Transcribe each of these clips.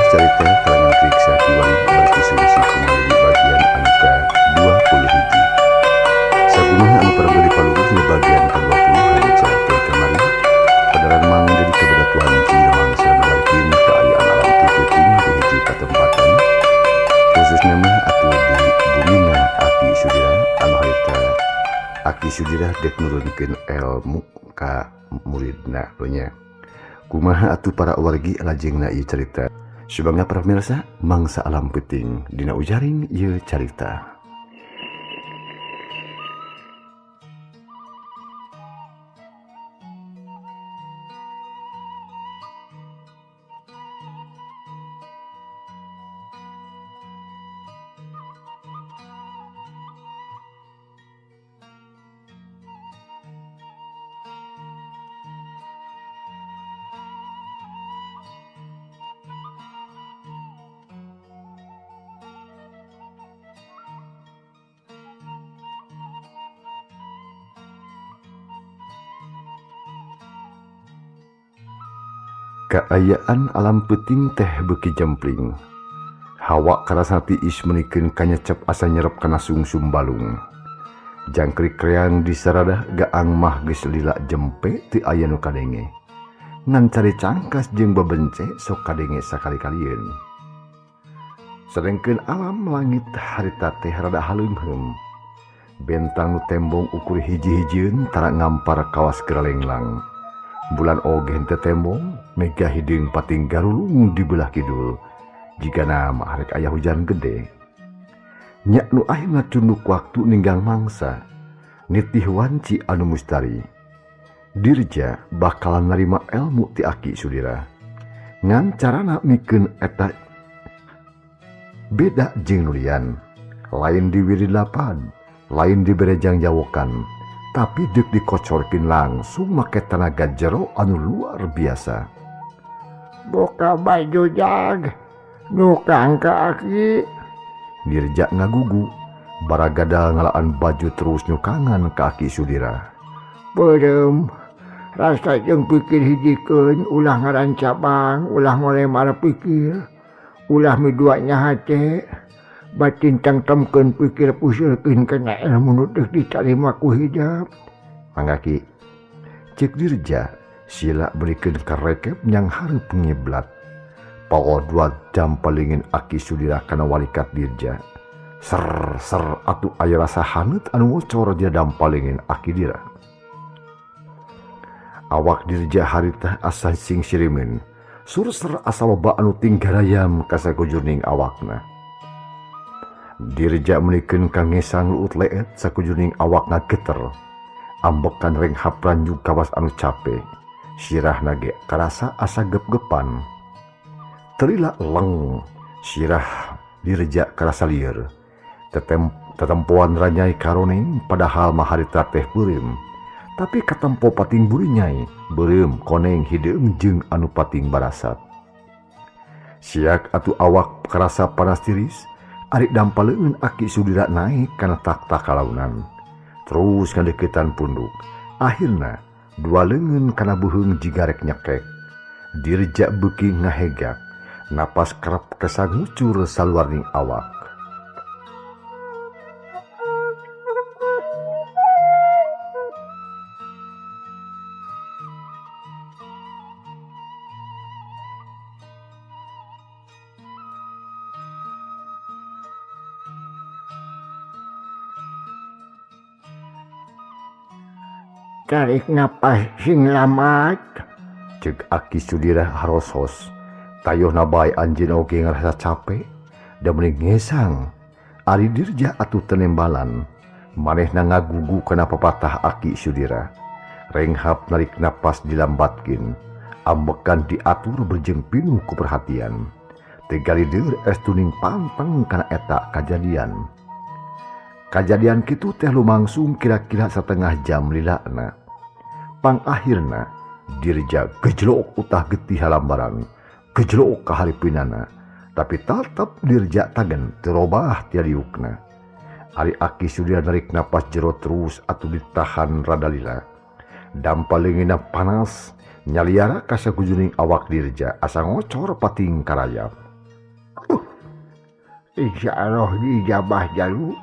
Carita kalangan Riksa Kiwari berkisah-kisah kembali di bagian angka 20 hiji. Sagunaha anu prabu dipaluruh di bagian ke-20 hanca teh kamari padaran mang jadi kabadatuan cina mangsa menarkin keayaan alam tituting di hiji katempatan khususnya mah atuh di bumina Aki Sudira anu harita Aki Sudira dek nurunkeun ilmu ka muridna nya. Kumaha atuh para wargi lajengna ieu carita. Subangna para pemirsa mangsa alam peuting dina ujaring ieu carita. Kaayaan alam peuting teh beuki jempling. Hawa karasa tiis menikeun kanyecep asa nyerep kana sungsum balung. Jangkrik kreang disaradah gaang mah geus lila jempe ti aya nu kadenge. Ngan cari cangkas jeung babence sok kadenge sakali-kalieun. Sedengkeun alam langit harita teh rada haleungheum. Bentang nu tembong ukur hiji-hijieun tara ngampar kawas geralenglang. Bulan oge henteu tembong mega hideung pating garulung di belah kidul jigana mah arek aya hujan gede. Nya nu akhirna cunduk waktu ninggang mangsa nitih wanci anu mustari dirja bakalan narima ilmu ti Aki Sudira ngan carana mikeun eta beda jeung nulian, lain diwiri lapad, lain diberejang jawokan, tapi dek dikocorkin langsung make tenaga jero anu luar biasa. Buka baju jag, nukang ka Aki. Dirja ngagugu, baragada ngalaan baju terus nyukangan ka Aki Sudira. Berem, rasa jeung pikir hijikeun, ulah ngaran cabang, ulah mulai marah pikir, ulah miduanya hate, batin tangtemkeun pikir pusulkeun kana ilmu nu teu ditarima ku hidap. Mangga Ki, cek Dirja sila berikeun karekep nyang hareup ngiblat. Pawa 2 jam palingin Aki Sudira kana walikat Dirja. Ser atuh aya rasa haneut anu ngocor dia dampalingin Aki Dira. Awak Dirja harita asa sing sirimeun, surser asa loba anu tinggarayam ka sakujurning awakna. Dirja menikeun kangesang luut leet sakujurning awakna geter. Ambekan renghap ranjung kawas anu cape. Sirahna ge karasa asa gep-gepan. Terila leng, sirah Dirja karasa lieur. Tetempoan ranyai karoneng padahal mah harita teh beureum. Tapi katempo pating buri nyai, beureum koneng hideung jeung anu pating barasat. Siak atuh awak karasa panas tiris, ari dampaleun Aki Sudira naik kana takhta kalaunan. Terus ngadeukeutan punduk. Akhirna 2 leungeun kana buheung jigarek nyekek. Dirja beuki ngahegak, napas kerep kesangucur saluarning awak. Tarik napas sing lamat. Cek Aki Sudira harosos. Tayuhna bae anjeun oge ngarasa capek da meuning ngesang. Ari Dirja atuh tenembalan. Manehna ngagugu kana pepatah Aki Sudira. Renghap narik napas dilambatkeun. Ambekan diatur berjeng pinuh ku perhatian. Tegali deur estuning panteng kana eta kajadian. Kajadian kitu teh lumangsung kira-kira setengah jam lilana. Pangakhirna Dirja gejlok utah getih halambaran, gejlok ka haripinana, tapi tetep Dirja tagen terobah tiadiukna. Ari Aki Sudira narik napas jero terus atuh ditahan rada lila. Dampalingina panas nyaliara ka sakujuning awak Dirja asa ngocor pating karayap. Insya Allah dijabah jalu.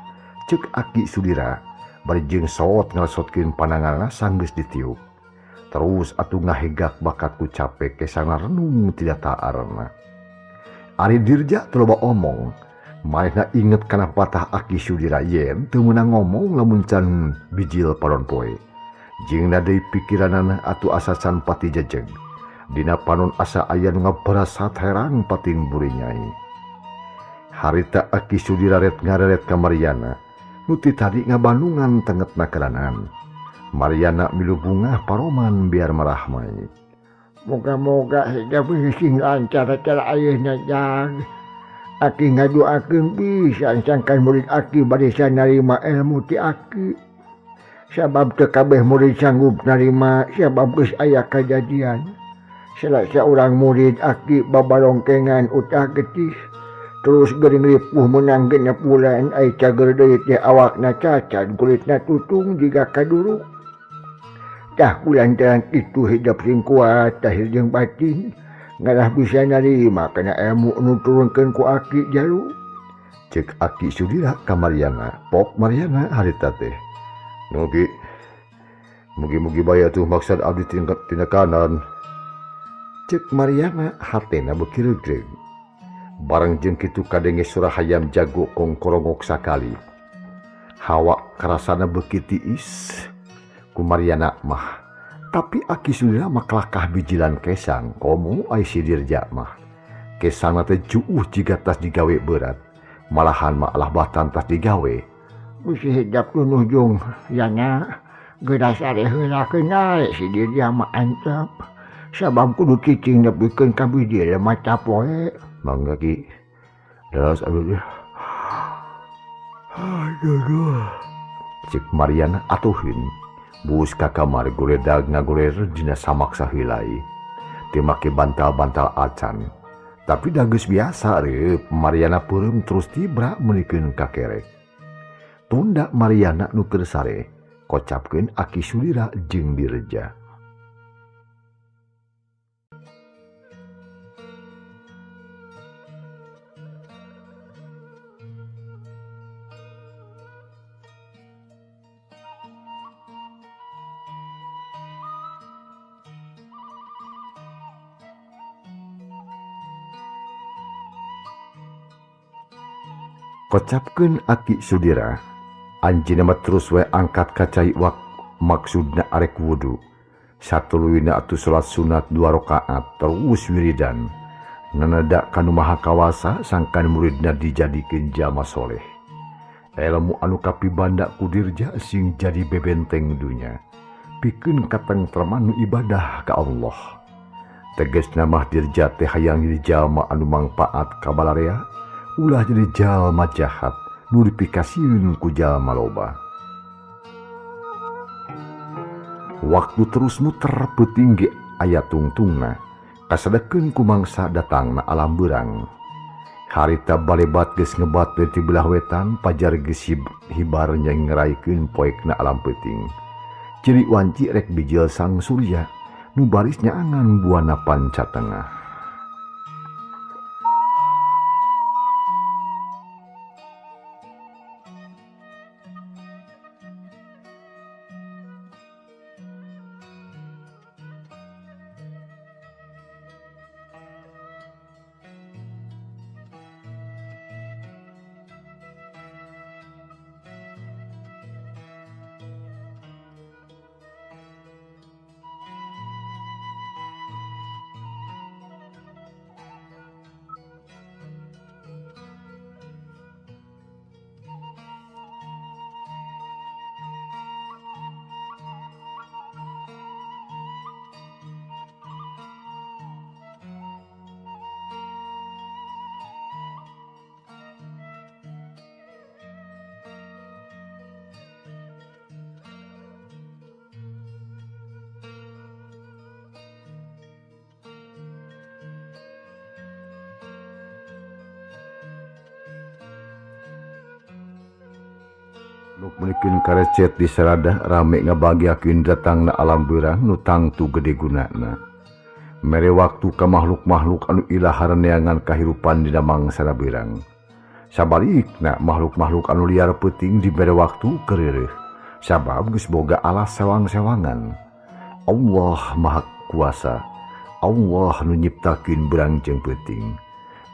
Cek Aki Sudira bari jeung sot ngalesotkeun pananganna sanggeus ditiup. Terus atuh ngahegak bakat ku capek kesana renung tidak taarna. Ari Dirja teu loba omong, manehna inget kana patah Aki Sudira yen teu meunang ngomong lamun can bijil panon poe. Jeung deui pikiranana atuh asa can pati jejeg. Dina panon asa aya nu ngabarasat herang pating buri Nyai. Harita Aki Sudira ret ngareret ka Mariana, nu ti tadi ngabandungan tengetna keranan. Mariana milu bunga paroman biar merahmai. Moga-moga hidup sing lancar acara ayeuna jag. Aki ngadoakeun bisa sangkan murid Aki bade narima ilmu ti Aki. Sabab teu kabeh murid sanggup narima sabab geus aya kajadian. Salasa urang murid Aki babalongkengan utah getih. Terus geuring ripuh meunang genep bulan ai cager deui teh awakna cacat kulitna tutung jiga kaduru. Tah kulantaran itu hidup sing kuat tahil jeung batin ngalah bisa narima kana ilmu nu turunkeun ku Aki jalu. Cek Aki Sudira ka Mariana, pok Mariana harita teh. Mugi baya tuh maksud abdi tina kanan. Cek Mariana hatena beuki regreg. Bareng jeung kitu kadenge surah hayam jago kongkorongok sakali. Hawa karasana beuki tiis ku Mariana mah. Tapi Aki Sudira mah kelakah bijilan kesang komo ai si Dirja mah. Kesangna teh juuh jiga tas digawe berat. Malahan mah alah batan tas digawe. Usi hidup nu nujung yana geus are heula keuna si Dirja mah antep. Sabab kudu cicing nepikeun ka biji maca poe. Mangga Ki. Daos aduh. Aduh. Cek Mariana atuhin. Buus ka kamar goledag ngagoler dina samak saheulai. Teu make bantal-bantal acan. Tapi da geus biasa reup Mariana peureum terus tibra meunikeun ka kerek. Tunda Mariana nu keur sare kocapkeun Aki Sudira jeung Dirja. Kocapkeun Aki Sudira, anjeunna mah terus we angkat ka cai wak maksudna arek wudu. Satuluyna atuh salat sunat 2 rakaat terus wiridan. Nanada kanu maha kawasa sangkan muridna dijadikeun jalma soleh. Ilmu anu kapibanda ku Dirja sing jadi bebenteng dunya. Pikeun katengtreman nu ibadah ka Allah. Tegesna mah Dirja teh hayang jadi jalma anu mangpaat ka balarea. Ulah jadi jalma jahat nu dipikasieun ku jalma loba. Waktu terus muter peuting ge aya tungtungna kasadekeun ku mangsa datangna alam beurang. Harita balebat geus ngebat ti belah wetan pajar geus hibar nyai ngeraikeun poekna alam peuting. Ciri wanci rek bijil sang surya nu baris nyaangan buana panca tengah. Nuk meunikeun karecet di saradah rame ngabagiakeun datangna alam beurang nu tangtu gede gunana. Mere waktu ka makhluk-makhluk anu ilaharan neangan kahirupan dina mangsana beurang. Sabalikna makhluk-makhluk anu liar peuting dibere waktu keureuh sabab geus boga alas sewang-sewangan. Allah Maha Kuasa, Allah nu nyiptakeun beurang jeung peuting.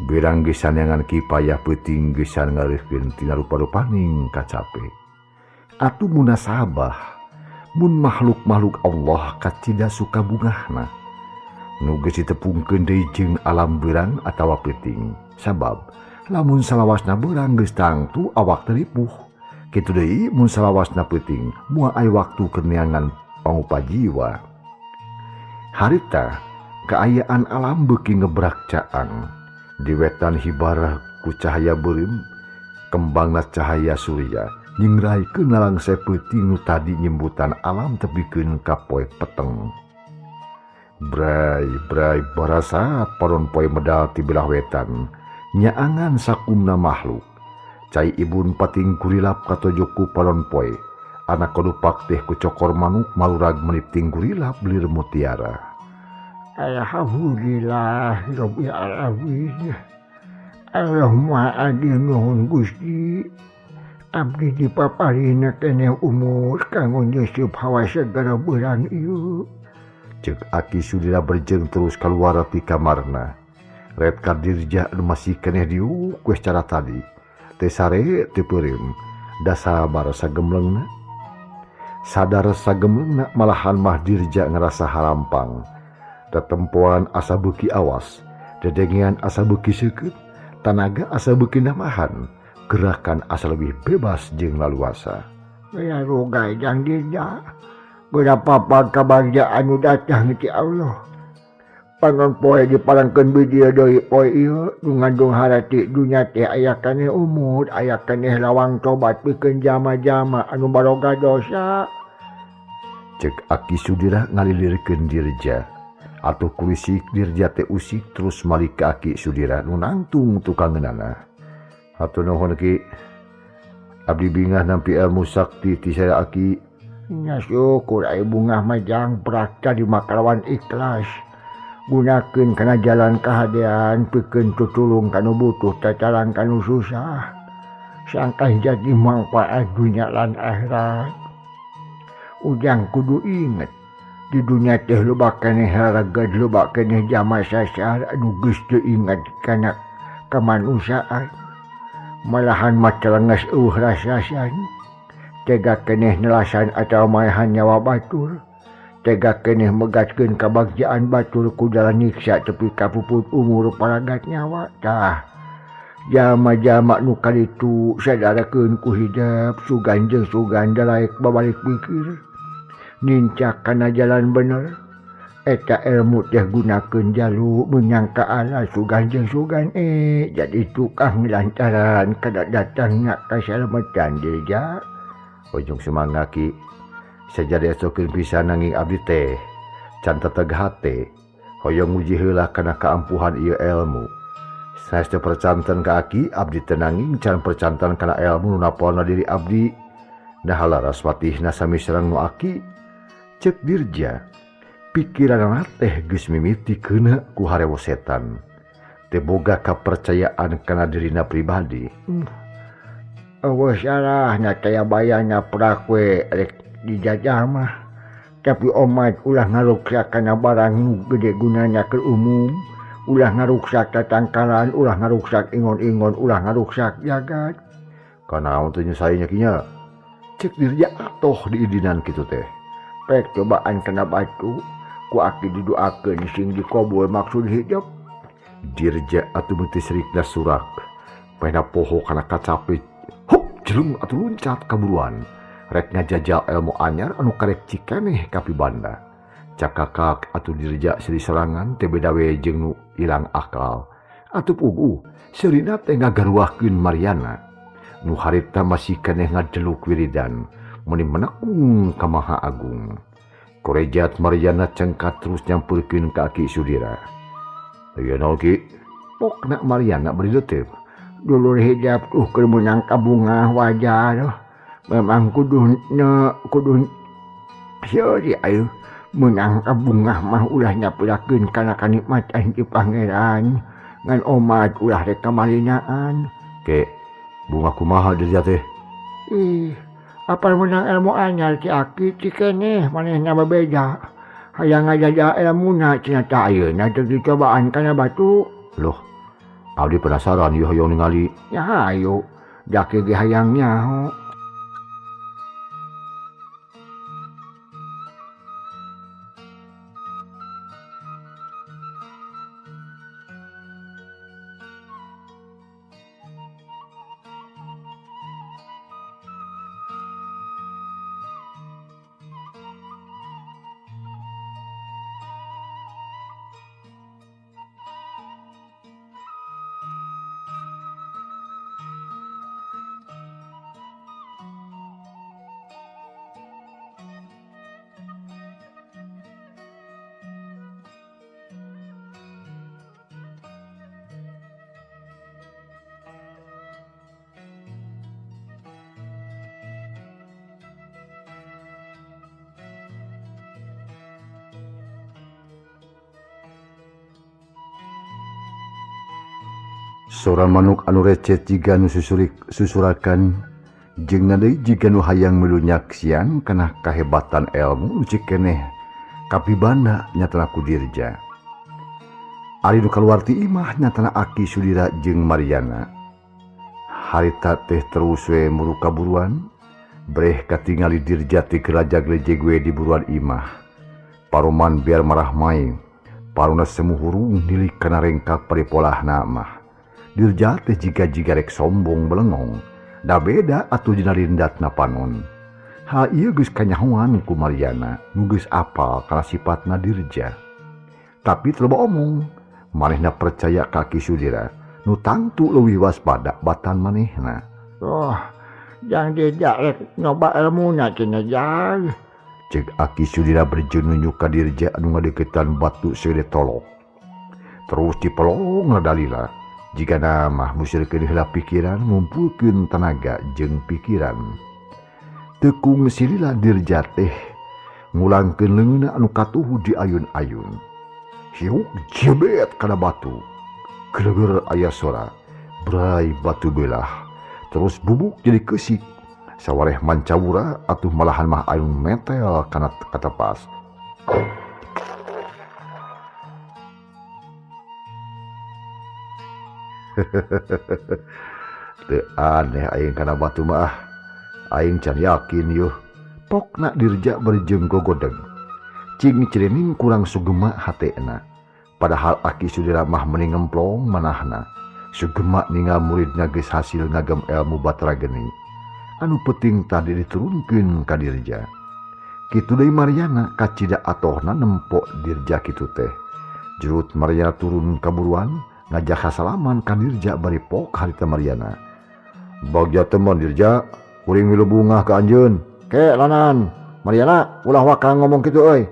Beurang geus saneangan kipayah peuting geus ngareukeun tina rupa-rupaning kacape. Atuh munasabah mun makhluk-makhluk Allah kacida suka bungahna nu geus ditepungkeun deui jeung alam beurang atawa peuting. Sabab lamun salawasna beurang geus tangtu awak teu ripuh, kitu deui mun salawasna peuting moal aya waktu keur neangan pangupa jiwa. Harita kaayaan alam beuki ngebrak caang di wetan hibarah ku cahaya beureum kembangna cahaya surya nyingraikeun nalangse peuting nu tadi nyembutan alam tepikeun ka poe peteng. Brai barasa paron poe medal ti belah wetan nyaangan sakumna makhluk. Cai ibun pating kurilap katojoku paron poe anak kodupak teh ku cokor manuk malurag menipting kurilap belir mutiara. Alhamdulillah Rabbil Alamin. Allahumma adi nuhun Gusti. Abdi dipaparina keneh umur kanggo nyusup hawa segala beurang ieu. Cek Aki Sudira berjeng terus keluar ti kamarna. Red Kadirja masih keneh diu kue secara tadi. Teu sare teu peureum. Da sabar sagemlengna. Sadar sagemlengna malahan mah Dirja ngerasa harampang. Tetempoan asa beuki awas, dedengean asa beuki seukeut, tanaga asa beuki namahan, gerakan asa lebih bebas jeung laluasa. Ya rogai jang Dirja. Berapa kabarja anu datang ti Allah. Panon poe dipalangkeun bidia deui poe ieu nu ngandung harati dunya teh aya keneh umur, aya keneh lawang tobat pikeun jama-jama anu baroga dosa. Cek Aki Sudira ngalilirkeun Dirja. Atuh kulisik Dirja teh usik terus malik ka Aki Sudira nu nangtung tukangeunana. Hatur nuhun Ki. Abdi bingah nampi ilmu sakti ti saya Aki. Nya syukur aya bungah majang prakta di makalawan ikhlas. Gunakeun kana jalan kahadean pikeun tutulung kanu butuh tatalang kanu susah. Sangkah jadi manfaat dunya lan akhirat. Ujang kudu inget di dunia teh loba keneh haragad, loba keneh jama sasar anu geus teu ingat kana kamanusiaan. Malahan matelenges rasasan. Tega keneh nelasan atawa maehan nyawa batur. Tega keneh megatkeun kabagjaan batur ku dalan nyiksa tepi kapuput umur paragat nyawa. Tah jama-jama nu kaditu sadarakeun ku hidap sugan jeung sugan dalaek babalik pikir. Nincak kana jalan bener. Eta ilmu teh gunakeun jalu menyang ka Allah sugan jeung sugan jadi tukang lantaran kada datangna kasalamatan Dirja. Ujung semangga Ki. Sajadi esokeun pisan nanging abdi teh can teteg hate hoyong nguji heula kana kaampuhan ieu ilmu. Saesteu percanten ka Aki abdi teh nanging can percanten kana ilmu nu napolna diri abdi. Dahala raswatihna sami sareng nu Aki. Cek Dirja, pikiranna teh geus mimiti keuna ku harewo setan. Teu boga kapercayaan kana dirina pribadi. Awas salahna taya bayana prakwe rek dijajah mah. Tapi omat ulah ngaruksak kana barang nu gede gunana keur umum. Ulah ngaruksak tatangkalan, ulah ngaruksak ingon-ingon, ulah ngaruksak jagat. Kanaon teu nyusahina kinya? Cek Dirja atoh diidinan kitu teh. Pek cobaan kena batu, ku Aki didoakeun sing dikobul maksud hidup. Dirja atuh beuti sirikna surak. Pena poho kana kacape. Huk, jelung atuh luncat kaburuan. Rek ngajajal ilmu anyar anu karek cikeneh ka pibanda. Cakakak atuh Dirja seri serangan teu beda we jeung nu ilang akal. Atuh puguh, seurina teh ngagaruahkeun Mariana. Nu harita masih keneh ngadeluk wiridan. Meni menakung ka Maha Agung. Korejat Mariana cengkat terus nyampurkeun ka Aki Sudira. Ayeuna naon Ki? Pokna Mariana beri letep. Dulur hidap tuh keur meunang kabungah wajar. Memang kudu Syari ayo menang kabungah mah ulah nyapulakeun kana kanikmatan ti Pangeran ngan omat ulah rek kamalinaan. Ke Bunga kumaha Dirja teh? Ih, apa menang ilmu anyar ci Aki ci keneh manehna babeda. Hayang ngajaja ilmuna cenah teh ayeuna teu dicobaan kana batu. Loh, abdi penasaran ieu hoyong ningali. Ya hayu, jake ge hayang nyaho. Seorang manuk anu recet jiga nu susurakan jeung deui jiga nu hayang melunyaksian kana kahebatan elmu nu cik keneh kapibanda nyatana ku Dirja. Ari nu kaluar ti imah nyatana Aki Sudira jeung Mariana. Harita teh terus we muruka buruan, breh katingali Dirja ti gerajag-lejeg we di buruan imah. Paroman biar marah main, paruna semuhurung nilik kana rengkak paripolahna mah. Dirja teh jiga-jiga rek sombong belengong, da beda atuh dina rindatna panon. Hal ieu geus kanyahoan ku Mariana, nu geus apal kana sifatna Dirja. Tapi teu loba omong, manehna percaya ka Aki Sudira, nu tangtu leuwih waspada batan manehna. Oh, jang Dirja rek nyoba ilmuna cenah jag. Cek Aki Sudira berjeun nunjuk ka Dirja anu ngadeukeutan batu seude tolok. Terus dipelong ngadalila. Jika nama musirkeun heula pikiran ngumpulkeun tenaga jeung pikiran. Tekung silila Dirja teh ngulangkeun leungeunna anu katuhu di ayun-ayun. Hiuk jebet kana batu. Gereger aya sora, brai batu belah. Terus bubuk jadi keusik. Sawareh mancawura atuh malahan mah ayun metel kana katepas. Teu aneh aing kana batu mah. Aing can yakin yuh. Pokna Dirja berjeung gogodeng. Cing cirening kurang sugema hatena. Padahal Aki Sudira mah meni ngemplong manahna. Sugema ningal muridna geus hasil ngagem ilmu Batara Geni. Anu penting tadi diturunkeun ka Dirja. Kitu deui Mariana kacida atohna nempok Dirja kitu teh. Jurut Mariana turun ka buruan. Ngajak kasalaman ka Dirja bari pok harita Mariana. Bagja teman Dirja, kuring milu bunga ka anjeun. Ke lanan, Mariana ulah wakang ngomong kitu euy.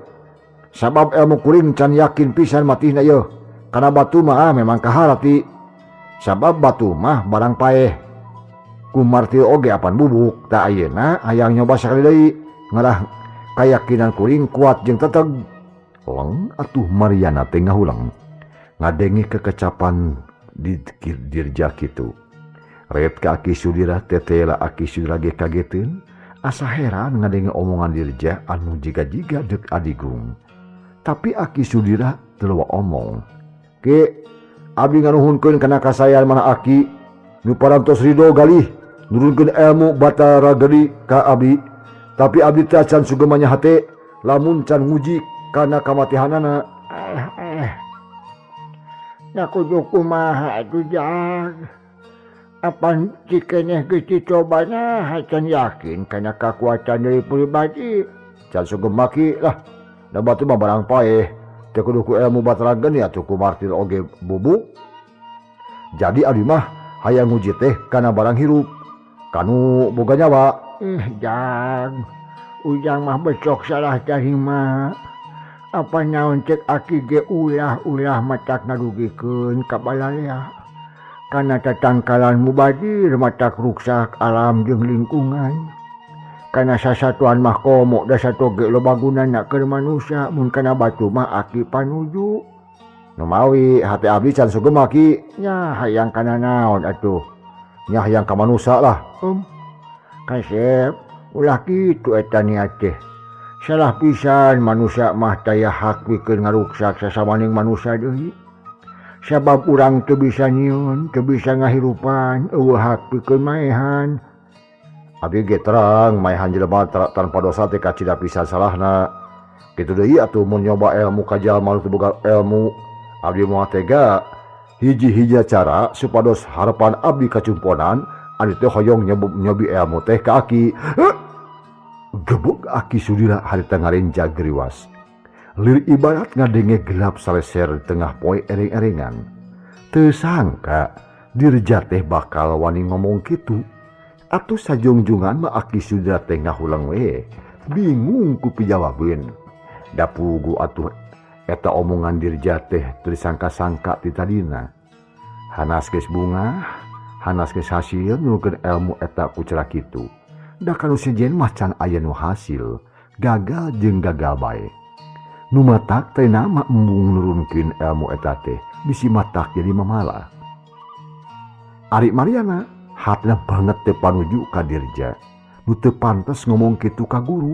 Sabab ilmu kuring can yakin pisan matihna ieu. Kana batu mah memang kaharati. Sabab batu mah barang paeh. Ku martir oge apan bubuk, ta ayeuna hayang nyoba sakali deui. Ngarah kayakinan kuring kuat jeung teteg. Leng atuh Mariana teh ngahulang. Ngadengi kekecapan di Dirja kitu. Ret ka Aki Sudira tetela Aki Sudira ge kageteun, asa heran ngadengi omongan Dirja anu jiga-jiga deuk adigung. Tapi Aki Sudira teu loba omong. Ki, abdi nganuhunkeun kana kasayan mana Aki, nu parantos ridho galih nurunkeun ilmu Batara Geni ka abdi. Tapi abdi teh can sugemanya hate lamun can nguji kana kamatihanana. Nakudu kumaha atuh jag. Apan cikeneh geus dicobana hacan yakin kana kakuatan deui pribadi. Can sugema ki lah, da batu mah barang paeh. Teu kudu ku ilmu Batara Geni atuh ku martir oge bubuk. Jadi abdi mah hayang nguji teh kana barang hirup. Kanu boga nyawa. Jag, ujang mah besok salah tarima. Apa naon cek Aki ge ulah matak ngarugikeun ka balalea. Kana tatangkalan mubadir matak ruksak alam jeung lingkungan. Kana sasatuan mah komo da satoge loba gunana keur manusia mun kana batu mah Aki panuju. Nu mawi hate abdi can sugema ki. Nya hayang kana naon atuh. nya hayang ka manusa lah. Kasep ulah kitu eta niat teh. Salah pisan manusia mah taya hak pikeun ngaruksak sasamaning manusia deui. Sabab urang teu bisa nyieun, teu bisa ngahirupan, eueuh hak pikeun maehan. Abdi ge terang maehan jelema tanpa dosa teh kacida pisan salahna. Kitu deui atuh mun nyoba ilmu ka jalma teu boga ilmu. Abdi moal tega hiji-hiji cara supados harapan abdi kacumponan anu teh hoyong nyobi ilmu teh ka aki. Gebuk aki sudira harita ngarenja geriwas. Lir ibarat ngadenge gelap saleser di tengah poe ereng-erengan. Teu sangka dirja teh bakal wani ngomong kitu. Atuh sajungjungan mah aki sudira teh ngahulang we. Bingung ku pijawabeun. Da pugu atuh eta omongan dirja teh teu disangka-sangka ti tadina. Hanas geus bunga, hanas geus hasil nulkeun ilmu eta ku cara kitu. Da kanu sejen mah can aya nu hasil, gagal jeung gagal bae. Nu matak teh nama embung nurunkeun ilmu eta teh bisi matak jadi mamalah. Ari Mariana hatna banget teh panuju ka dirja. Nu teu pantes ngomong kitu ka guru,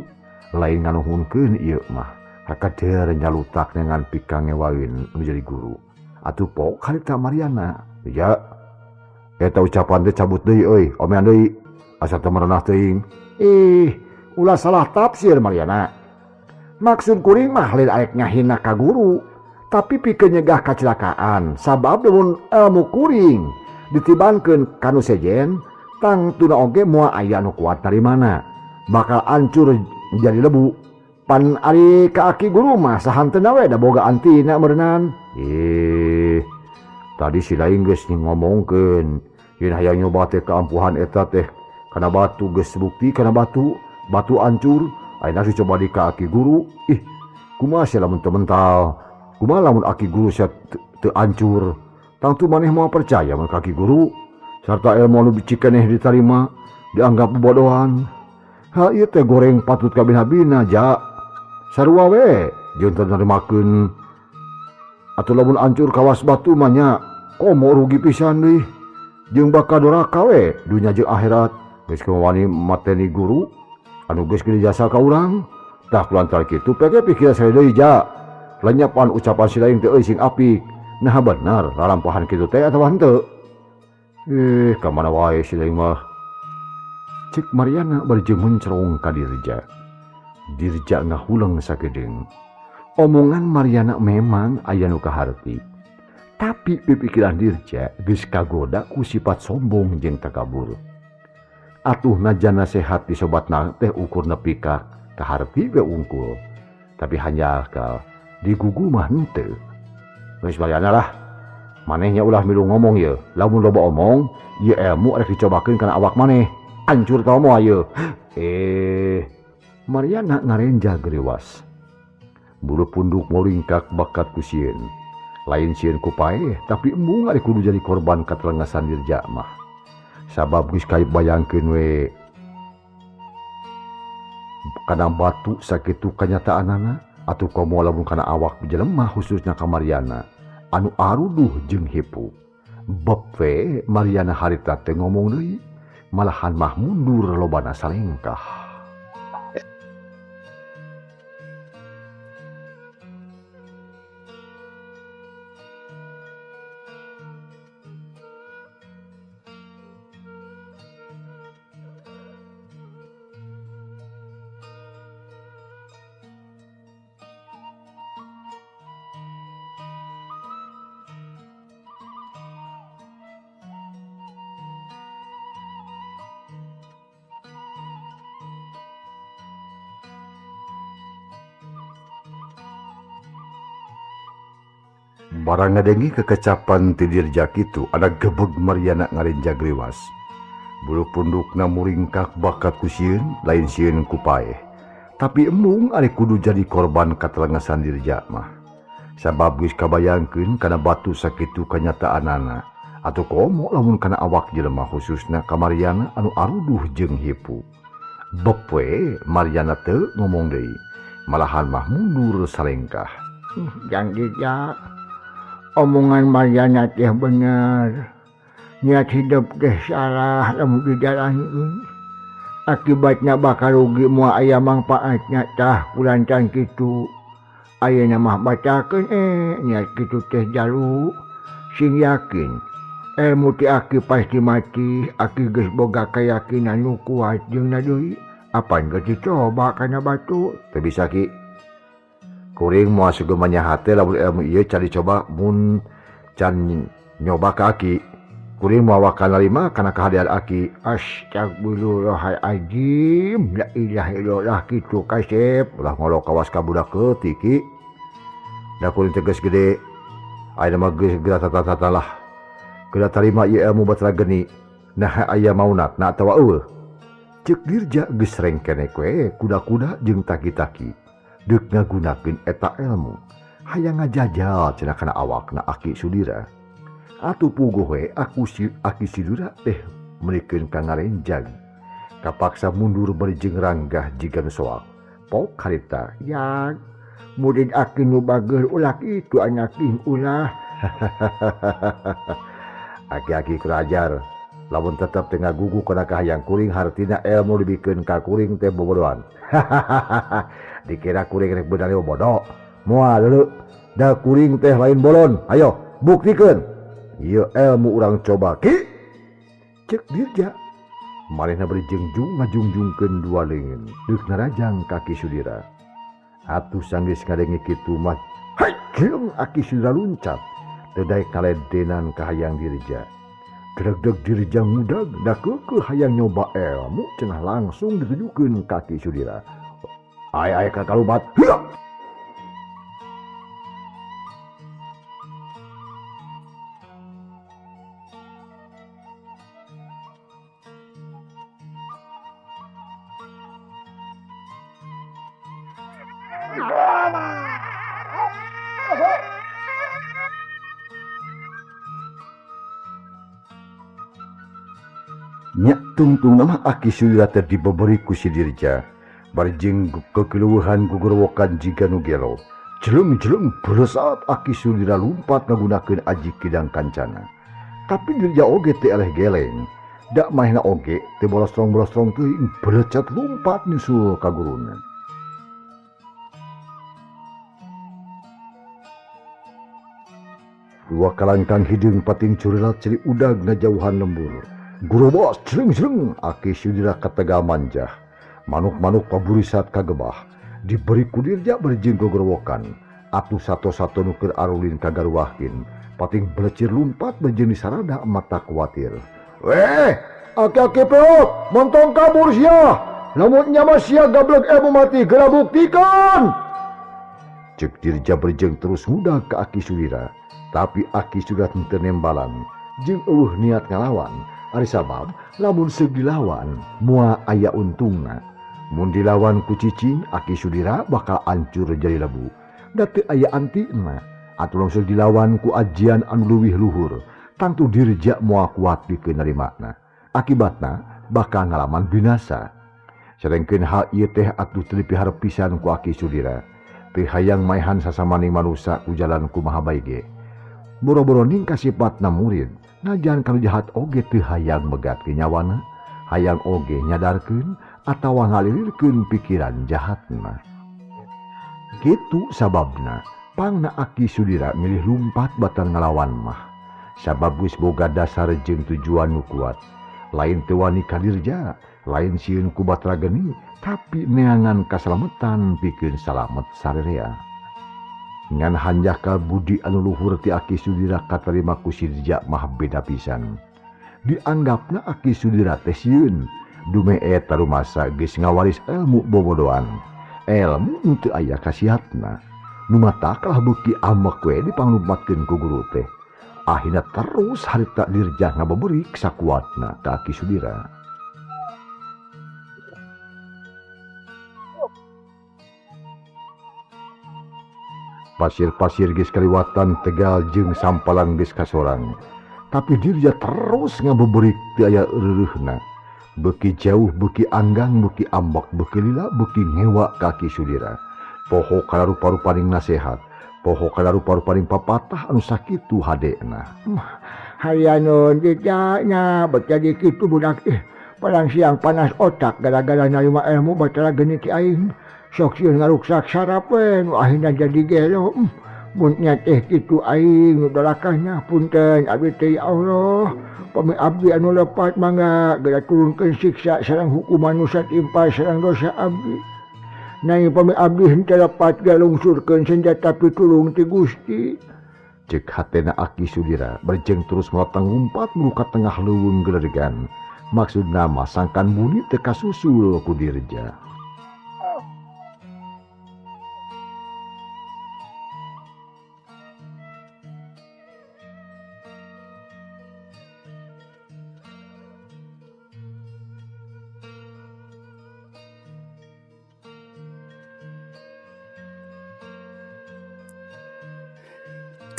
lain nganuhunkeun ieu mah. Hakader nyalutak dengan pikang ngewain nu jadi guru. Atuh pok harita Mariana. Ya. Eta ucapan teh cabut deui euy, omean deui. Asa teu merenah teuing. Ulah salah tafsir Mariana. Maksud kuring mah lain aek ngahina ka guru, tapi pikeun nyegah kacelakaan. Sabab lamun ilmu kuring ditibankeun kanu sejen, tang tuna oge moal aya nu kuat dari mana. Bakal hancur jadi lebu. Pan ari ka aki guru mah sahanteuna we da boga antina meureunnan. Tadi si lain geus ngomongkeun yen hayang nyoba teh keampuhan eta teh kana batu geus bukti kana batu hancur. Ayeuna dicoba di ka aki guru. Kumaha sia lamun teu mental? Kumaha lamun aki guru sia teu hancur? Tangtu maneh moal percaya mun ka aki guru sarta ilmu anu bicik keneh ditarima dianggap bobodohan. Ha ieu teh goreng patut kabina-bina ja. Sarua we jeung teu narimakeun. Atuh lamun hancur kawas batu mah nya komo rugi pisan deui. Jeung bakal doraka we dunya jeung akhirat. Geus wani mateni guru anu geus geuning jasa ka urang. Tah kulantar kitu pege pikiran saya deui ja. Lenyapan ucapan si lain teh euy sing apik. Nah bener lalampahan kitu teh atawa henteu? Ka mana wae si lain mah. Cik Mariana berjemun cerong ka dirja. Dirja ngahulang sakedeung. Omongan Mariana memang aya nu kaharti. Tapi pipikiran dirja geus kagoda ku sifat sombong jeung takabur. Atuh najan nasehat di sobatna teh ukur nepi ka kaharti we unggul. Tapi hanya ka digugu mah henteu. Geus Mariana lah. Manehnya ulah milu ngomong ye. Lamun loba omong, ieu ilmu arek dicobakeun kana awak maneh. Hancur tau moal ieu. Mariana ngarenja geriwas. Bulu punduk moringkak bakat ku sieun. Lain sieun ku paeh, tapi embung ari kudu jadi korban katelengasan dirja mah. Sabab geus kaib bayangkeun we kana batu sakitu kanyataanana atuh komo lamun kana awak jelema khususnya ka Mariana anu aruduh jeung hipu. Bab we Mariana harita teh ngomong deui, malahan mah mundur lobana salengkah. Barang ngadengi kekecapan ti dirja kitu ada gebeg Mariana ngarenja geriwas. Bulu pundukna muringkak bakat ku sieun, lain sieun ku paeh. Tapi embung ari kudu jadi korban katelengasan dirja mah. Sabab geus kabayangkeun kana batu sakitu kanyataanana. Atuh komo lamun kana awak jelema khususna ka Mariana anu aruduh jeung hipu. Beb we Mariana teu ngomong deui, malahan mah mundur salengkah. Jang dirja. Omongan Mariana teh bener. niat hidup teh salah lamun dijalankeun. Akibatnya bakal rugi moal aya manfaatnya tah kulantaran kitu. Ayeuna mah bacakeun niat kitu teh jalu sing yakin. Ilmu ti aki pasti mati, aki geus boga kayakinan nu kuat jeung na deui. Apan geus dicoba kana batu. Teu bisa Ki. Kuring moal sugeumanya hate lamun ilmu ieu can dicoba mun can nyoba ka Aki. Kuring moal wakal narima kana kahadiran Aki. Astagfirullahaladzim, la ilaha illallah kitu kasep. Ulah ngolo kawas ka budak leutik Ki. Da kuring teh geus gede. Ayeuna mah geus geura tata-tata lah. Geura tarima ieu ilmu batra geni. Nah aya maunat na atawa eueuh. Ceuk dirja geus rengkene kue kuda-kuda jeung taki-taki. Deuk ngagunakeun eta ilmu. Hayang ngajajal cenah kana awakna Aki Sudira. Atuh puguh we Aki Sudira teh meulikeun ka ngarenjang. Kapaksa mundur bari jeung ranggah jiga nu soak. Pok harita, ya murid Aki nu bageur ulah kitu anyaking ulah. Aki-aki kurajar. Lamun tetep teu ngagugu kana kahayang kuring hartina ilmu dibikeun ka kuring teh bobodohan. Dikira kuring rek beunang bodoh. Moal deuleu. Da kuring teh lain bolon. Ayo buktikeun. Ieu ilmu urang coba Ki. Ceuk dirja. Manehna bari jengjung ngajungjungkeun dua leungeun. Deuk narajang Aki Sudira. Atuh sanggeus ngadenge kitu mah. Hai, kieu Aki Sudira luncat. Teu daek kaledenan kahayang dirja. Gedeg-deg dirja mudag da keukeuh hayang nyoba ilmu cenah langsung ditujukeun ka Aki Sudira. Aya ka kalubat. Nya tungtung nama Aki Sudira teh dibeberi ku si dirja. Bari jeung kekeleueuhan gugurwokan jiga nu gelo. Jeleng-jeleng beresat Aki Sudira lumpat ngagunakeun aji kidang kancana. Tapi dirja oge teu eleh geleng. Da manehna oge teu bolostrong-bolostrong teuing berecat lumpat nyusul ka guruna. Dua kalangkang hidung pating curilat ceri udag na jauhan lembur. Guru bos jeleng-jeleng Aki Sudira katega manjah. Manuk-manuk paburisat kagebah. Diberi kudirja berjing gogorwokan. Atuh sato-sato nuker arulin kagaruahkin. Pating belecir lumpat berjing disarada mata kuatir. Weh, aki-aki peok, montong kabur sia. Lamunnya mah sia gablek ilmu mati, geura buktikan. Cek dirja berjing terus mudah ke Aki Sudira. Tapi Aki Sudira teu nembalan. Jeung eueuh niat ngalawan. Ari sabab lamun seug dilawan moal aya untungna. Mun dilawan ku cicing Aki Sudira bakal hancur jadi lebu. Da teu aya antina. Atuh langsung dilawan ku ajian anu leuwih luhur. Tangtu dirja moal kuat pikeun narimana. Akibatna bakal ngalaman binasa. Sarengkeun hal ieu teh atuh teu dipiharep pisan ku Aki Sudira. Teu hayang maehan sasamaning manusia ku jalan kumaha bae ge. Boro-boro ningka sifatna murid. Najan kalau jahat oge teu hayang megat ke nyawana, hayang oge nyadarkeun atawa ngalilirkeun pikiran jahatna. Kitu sababna, pangna Aki Sudira milih lumpat batal ngalawan mah. Sabab geus boga dasar jeung tujuan nu kuat. Lain teu wani ka dirja, lain sieun ku batra geni, tapi neangan kasalametan pikeun salamet sarerea. Ngan hanjaka budi anu luhur ti Aki Sudira katarima ku si dirja mah beda pisan. Dianggapna Aki Sudira teh sieun, dume eta rumasa geus ngawaris ilmu bobodohan. Ilmu nu teu aya khasiatna. Nu mata kalah beuki amek we dipanglumpatkeun ku guru teh. Ahina terus harita dirja ngabeureuk sakuatna ka Aki Sudira. Pasir-pasir geus kaliwatan tegal jeung sampalan geus kasorang. Tapi dirja terus ngabeureuk teu aya eureureuhna. Beuki jauh, beuki anggang, beuki ambak, beuki lila, beuki ngewa ka Aki Sudira. Poho kana rupa-rupaning nasehat, poho kana rupa-rupaning papatah anu sakitu hadena. Hayanon ditanya baca di kitu budak palang siang panas otak gara-gara narima ilmu batara genit ti aing. Sok sieun ngaruksak sarapen akhirna jadi gelo. Mun nya teh kitu aing dorakahnya punten abdi teh ya Allah. Pami abdi anu lepat mangga geura turunkeun siksa sareng hukuman nu satimpa sareng dosa abdi. Nai pami abdi henteu lepat galungsurkeun senjata pitulung ti Gusti. Cek hatena Aki Sudira berjeng terus melotang ngumpat meluka tengah leuweung gelergan. Maksud nama sangkan muni teu kasusul ku dirja.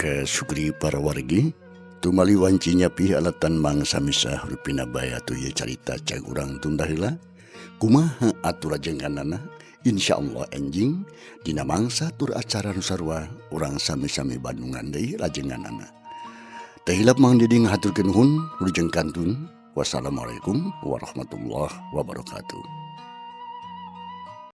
Ke sukri para wargi tumali wancinya pi alatan mangsa misah rupina baya tu ye carita cag urang tunda heula kumaha atur ajenganana insyaallah enjing dina mangsa tur acara nu sarua urang sami-sami Bandungan deui lajenganana teh hilap mang didi ngahaturkeun nuhun wilujeng kantun wassalamualaikum warahmatullahi wabarakatuh.